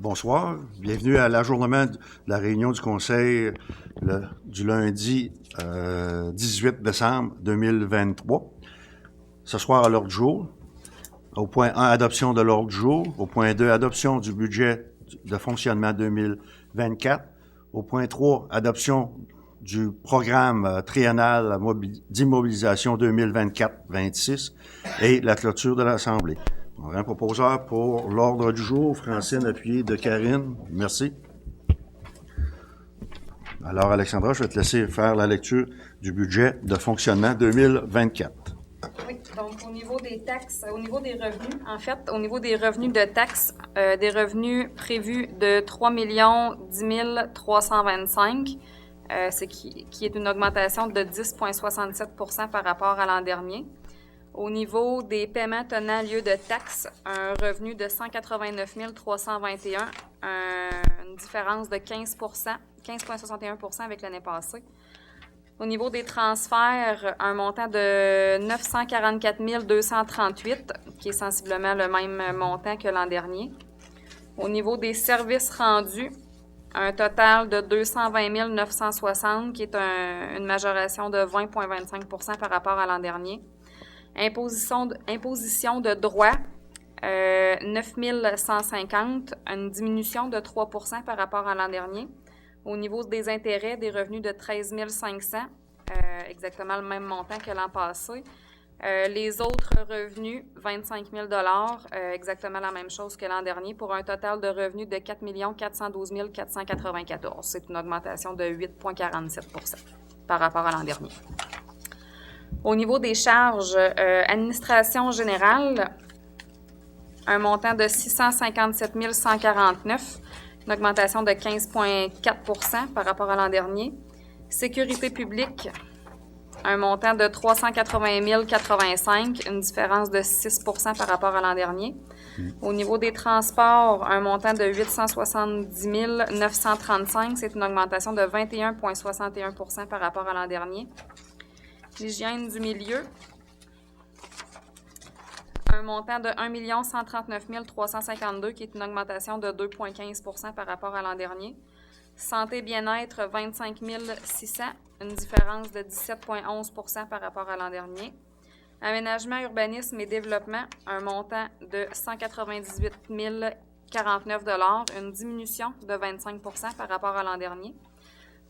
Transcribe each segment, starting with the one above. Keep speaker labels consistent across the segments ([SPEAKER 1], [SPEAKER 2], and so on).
[SPEAKER 1] Bonsoir, bienvenue à l'ajournement de la réunion du Conseil du lundi 18 décembre 2023. Ce soir à l'ordre du jour, au point 1, adoption de l'ordre du jour. Au point 2, adoption du budget de fonctionnement 2024. Au point 3, adoption du programme triennal d'immobilisation 2024-26 et la clôture de l'Assemblée. On a un proposeur pour l'ordre du jour, Francine, appuyée de Karine. Merci. Alors, Alexandra, je vais te laisser faire la lecture du budget de fonctionnement 2024.
[SPEAKER 2] Oui, donc au niveau des taxes, au niveau des revenus, en fait, au niveau des revenus de taxes, des revenus prévus de 3 10 325, qui est une augmentation de 10,67 par rapport à l'an dernier. Au niveau des paiements tenant lieu de taxes, un revenu de 189 321, une différence de 15,61 avec l'année passée. Au niveau des transferts, un montant de 944 238, qui est sensiblement le même montant que l'an dernier. Au niveau des services rendus, un total de 220 960, qui est une majoration de 20,25 par rapport à l'an dernier. Imposition de droits, 9 150, une diminution de 3 par rapport à l'an dernier. Au niveau des intérêts, des revenus de 13 500, exactement le même montant que l'an passé. Les autres revenus, 25 000 exactement la même chose que l'an dernier, pour un total de revenus de 4 412 494. C'est une augmentation de 8,47 par rapport à l'an dernier. Au niveau des charges, administration générale, un montant de 657 149, une augmentation de 15,4 par rapport à l'an dernier. Sécurité publique, un montant de 380 085, une différence de 6 par rapport à l'an dernier. Au niveau des transports, un montant de 870 935, c'est une augmentation de 21,61 par rapport à l'an dernier. L'hygiène du milieu, un montant de 1 139 352, qui est une augmentation de 2,15 par rapport à l'an dernier. Santé bien-être, 25 600, une différence de 17,11 par rapport à l'an dernier. Aménagement, urbanisme et développement, un montant de 198 049 une diminution de 25 par rapport à l'an dernier.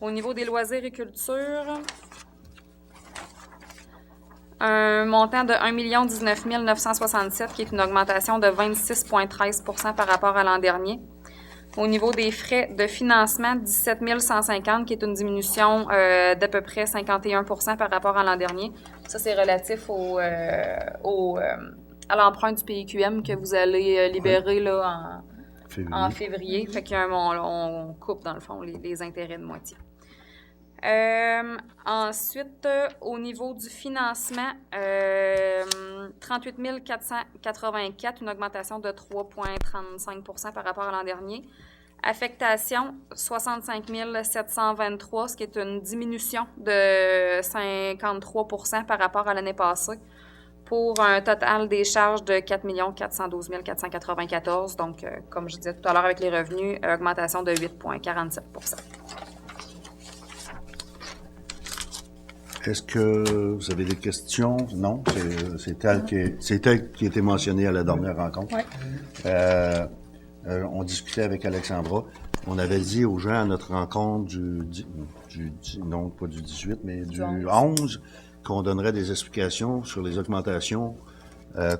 [SPEAKER 2] Au niveau des loisirs et culture, un montant de 1 19 967, qui est une augmentation de 26,13 par rapport à l'an dernier. Au niveau des frais de financement, 17 150, qui est une diminution d'à peu près 51 par rapport à l'an dernier. Ça, c'est relatif à l'emprunt du PIQM que vous allez libérer là, en février. Fait qu'on coupe, dans le fond, les intérêts de moitié. Ensuite, au niveau du financement, 38 484, une augmentation de 3,35 par rapport à l'an dernier. Affectation, 65 723, ce qui est une diminution de 53 par rapport à l'année passée, pour un total des charges de 4 412 494. Donc, comme je disais tout à l'heure avec les revenus, augmentation de 8,47
[SPEAKER 1] Est-ce que vous avez des questions? Non? C'est elle qui a été mentionnée à la dernière rencontre.
[SPEAKER 2] Oui.
[SPEAKER 1] On discutait avec Alexandra. On avait dit aux gens à notre rencontre non pas du 18, mais du 11, qu'on donnerait des explications sur les augmentations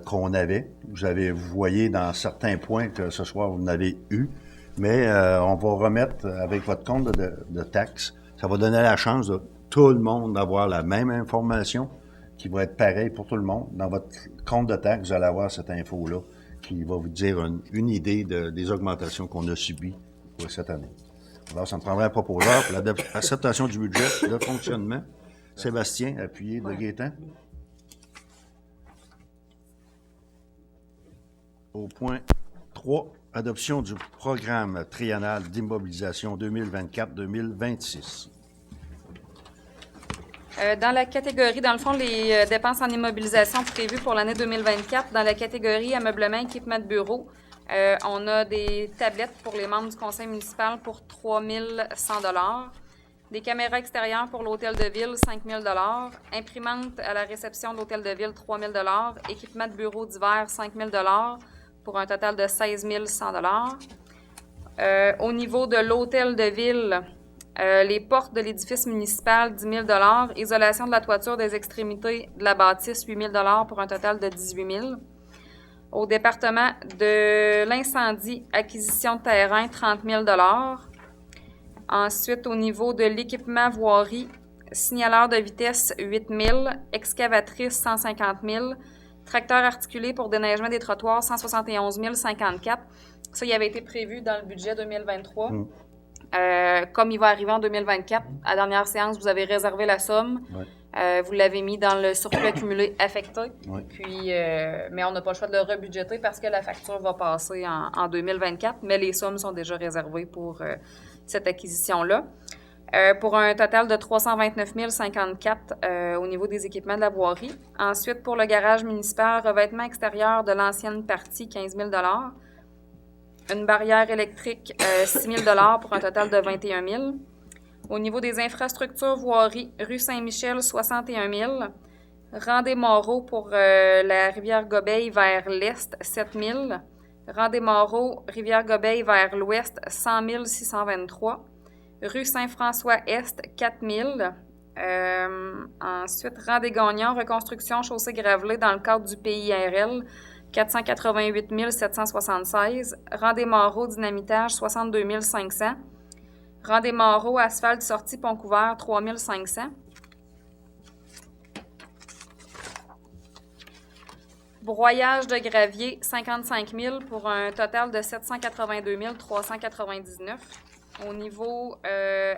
[SPEAKER 1] qu'on avait. Vous voyez dans certains points que ce soir, vous en avez eu, mais on va remettre avec votre compte de taxes. Ça va donner la chance de tout le monde d'avoir la même information qui va être pareille pour tout le monde. Dans votre compte de taxes, vous allez avoir cette info-là qui va vous dire une idée des augmentations qu'on a subies pour cette année. Alors, ça me prendrait un proposeur pour l'acceptation du budget de fonctionnement. Sébastien, appuyé de Gaétan. Au point 3, adoption du programme triennal d'immobilisation 2024-2026.
[SPEAKER 2] Dans la catégorie, dans le fond, les dépenses en immobilisation prévues pour l'année 2024, dans la catégorie ameublement, équipement de bureau, On a des tablettes pour les membres du conseil municipal pour 3 100 $. Des caméras extérieures pour l'hôtel de ville, 5 000 $. Imprimante à la réception de l'hôtel de ville, 3 000 $. Équipement de bureau d'hiver, 5 000 $, pour un total de 16 100 $. Au niveau de l'hôtel de ville, les portes de l'édifice municipal, 10 000 $. Isolation de la toiture des extrémités de la bâtisse, 8 000 $, pour un total de 18 000 $. Au département de l'incendie, acquisition de terrain, 30 000 $. Ensuite, au niveau de l'équipement voirie, signaleur de vitesse, 8 000 $, excavatrice, 150 000 $, tracteur articulé pour déneigement des trottoirs, 171 054 $. Ça, il avait été prévu dans le budget 2023. Comme il va arriver en 2024, à la dernière séance, vous avez réservé la somme.
[SPEAKER 1] Ouais.
[SPEAKER 2] Vous l'avez mis dans le surplus accumulé affecté.
[SPEAKER 1] Ouais.
[SPEAKER 2] Puis, mais on n'a pas le choix de le rebudgéter parce que la facture va passer en 2024, mais les sommes sont déjà réservées pour cette acquisition-là. Pour un total de 329 054 au niveau des équipements de la voirie. Ensuite, pour le garage municipal, revêtement extérieur de l'ancienne partie, 15 000 $. Une barrière électrique, 6 000 $ pour un total de 21 000 $. Au niveau des infrastructures voirie, rue Saint-Michel, 61 000 $. Rang des Moreaux pour la Rivière-Gobeil vers l'est, 7 000 $. Rang des Moreaux, Rivière-Gobeil vers l'ouest, 100 623 $. Rue Saint-François-Est, 4 000 $. Ensuite, rang des Gagnons, reconstruction chaussée gravelée dans le cadre du PIRL, 488 776 $. Rang des Moreaux, dynamitage, 62 500 $. Rang des Moreaux, asphalte sortie Pont-Couvert, 3 500 $. Broyage de gravier, 55 000 $ pour un total de 782 399 $. Au niveau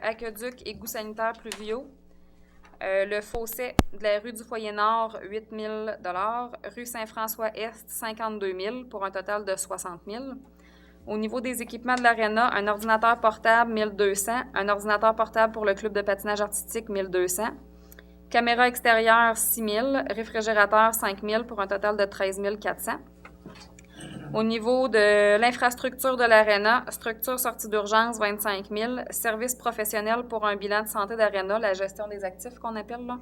[SPEAKER 2] aqueduc, égouts sanitaires pluviaux, le fossé de la rue du Foyer-Nord, 8 000 $. Rue Saint-François-Est, 52 000 $ pour un total de 60 000 $. Au niveau des équipements de l'aréna, un ordinateur portable, 1 200 $. Un ordinateur portable pour le club de patinage artistique, 1 200 $. Caméra extérieure, 6 000 $. Réfrigérateur, 5 000 $ pour un total de 13 400 $. Au niveau de l'infrastructure de l'aréna, structure sortie d'urgence, 25 000 $. Service professionnel pour un bilan de santé d'aréna, la gestion des actifs qu'on appelle, là,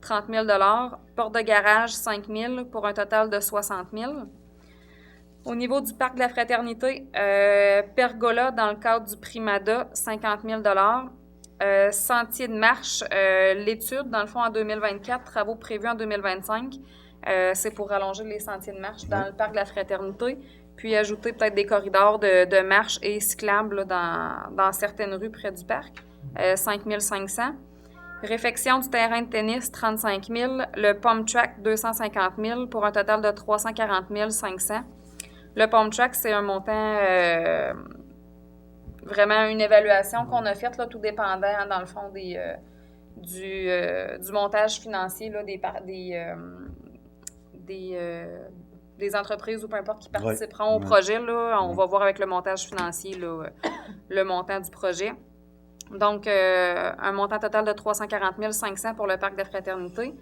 [SPEAKER 2] 30 000 $. Porte de garage, 5 000 $ pour un total de 60 000 $. Au niveau du parc de la Fraternité, pergola dans le cadre du Primada, 50 000 $. Sentier de marche, l'étude, dans le fond, en 2024, travaux prévus en 2025. C'est pour allonger les sentiers de marche dans le parc de la Fraternité, puis ajouter peut-être des corridors de marche et cyclables là, dans certaines rues près du parc, 5 500 $. Réfection du terrain de tennis, 35 000 $. Le pump track, 250 000 $ pour un total de 340 500 $. Le pump track, c'est un montant, vraiment une évaluation qu'on a faite, là, tout dépendant, hein, dans le fond, du montage financier là, des entreprises ou peu importe qui participeront au projet. Là, on va voir avec le montage financier là, le montant du projet. Donc, un montant total de 340 500 $ pour le parc de Fraternité.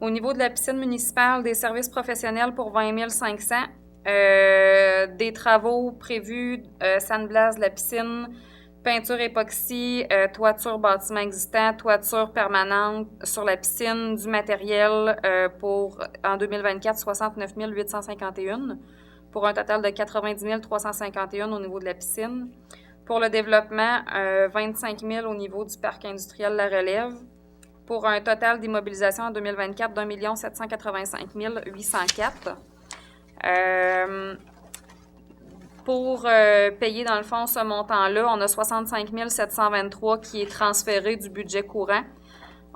[SPEAKER 2] Au niveau de la piscine municipale, des services professionnels pour 20 500 $. Des travaux prévus, sandblast de la piscine, peinture époxy, toiture bâtiment existant, toiture permanente sur la piscine, du matériel pour, en 2024, 69 851 pour un total de 90 351 au niveau de la piscine. Pour le développement, 25 000 au niveau du parc industriel La Relève pour un total d'immobilisation en 2024 d'1 785 804. Pour payer, dans le fond, ce montant-là, on a 65 723 qui est transféré du budget courant.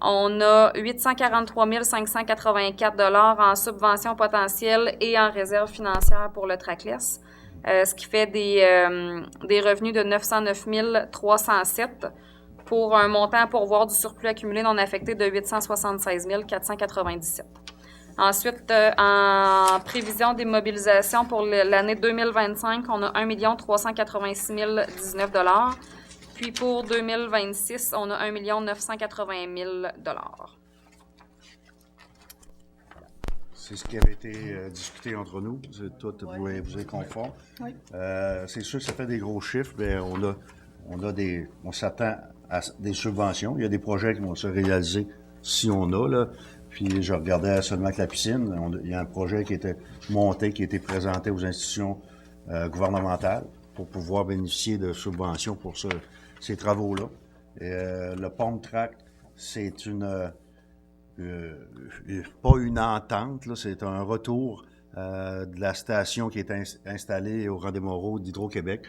[SPEAKER 2] On a 843 584 $ en subvention potentielle et en réserve financière pour le trackless, ce qui fait des revenus de 909 307 pour un montant à pourvoir du surplus accumulé non affecté de 876 497. Ensuite, en prévision d'immobilisation pour l'année 2025, on a 1 386 019 $. Puis pour 2026, on a 1 980 000 $.
[SPEAKER 1] c'est ce qui avait été discuté entre nous. Tout, vous êtes conforme.
[SPEAKER 3] Oui.
[SPEAKER 1] C'est sûr que ça fait des gros chiffres, mais on s'attend à des subventions. Il y a des projets qui vont se réaliser si on a, là. Puis je regardais seulement que la piscine. Il y a un projet qui était monté, qui a été présenté aux institutions gouvernementales pour pouvoir bénéficier de subventions pour ces travaux-là. Le pont track, c'est pas une entente, là, c'est un retour de la station qui est installée au Rendez-Moreau d'Hydro-Québec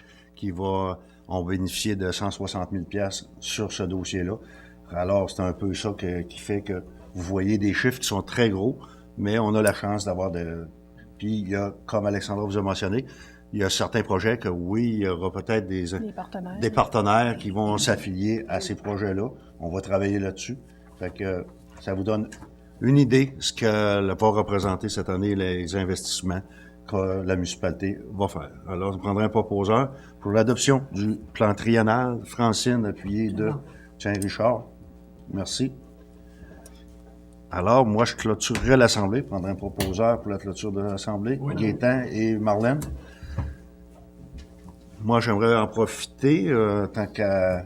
[SPEAKER 1] on bénéficier de 160 000 $ sur ce dossier-là. Alors, c'est un peu ça qui fait que vous voyez des chiffres qui sont très gros, mais on a la chance d'avoir Puis, il y a, comme Alexandra vous a mentionné, il y a certains projets que, oui, il y aura peut-être des partenaires qui vont s'affilier à ces projets-là. On va travailler là-dessus. Fait que ça vous donne une idée ce que va représenter cette année les investissements que la municipalité va faire. Alors, je prendrai un proposeur pour l'adoption du plan triennal Francine appuyé de Saint-Richard. Merci. Alors, moi, je clôturerai l'Assemblée, prendrai un proposeur pour la clôture de l'Assemblée, oui. Gaétan et Marlène. Moi, j'aimerais en profiter, tant qu'à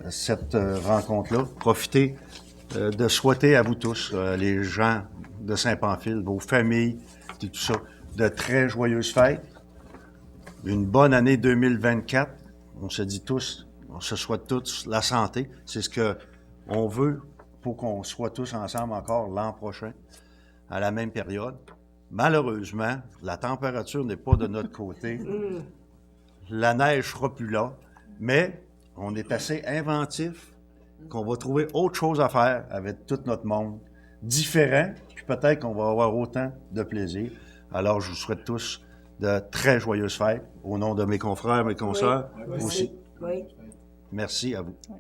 [SPEAKER 1] cette rencontre-là, profiter de souhaiter à vous tous, les gens de Saint-Pamphile, vos familles, tout ça, de très joyeuses fêtes, une bonne année 2024. On se dit tous, on se souhaite tous la santé. C'est ce que on veut pour qu'on soit tous ensemble encore l'an prochain, à la même période. Malheureusement, la température n'est pas de notre côté. La neige sera plus là, mais on est assez inventif qu'on va trouver autre chose à faire avec tout notre monde, différent, puis peut-être qu'on va avoir autant de plaisir. Alors, je vous souhaite tous de très joyeuses fêtes, au nom de mes confrères, mes consoeurs aussi.
[SPEAKER 4] Oui.
[SPEAKER 1] Merci à vous.
[SPEAKER 3] Oui.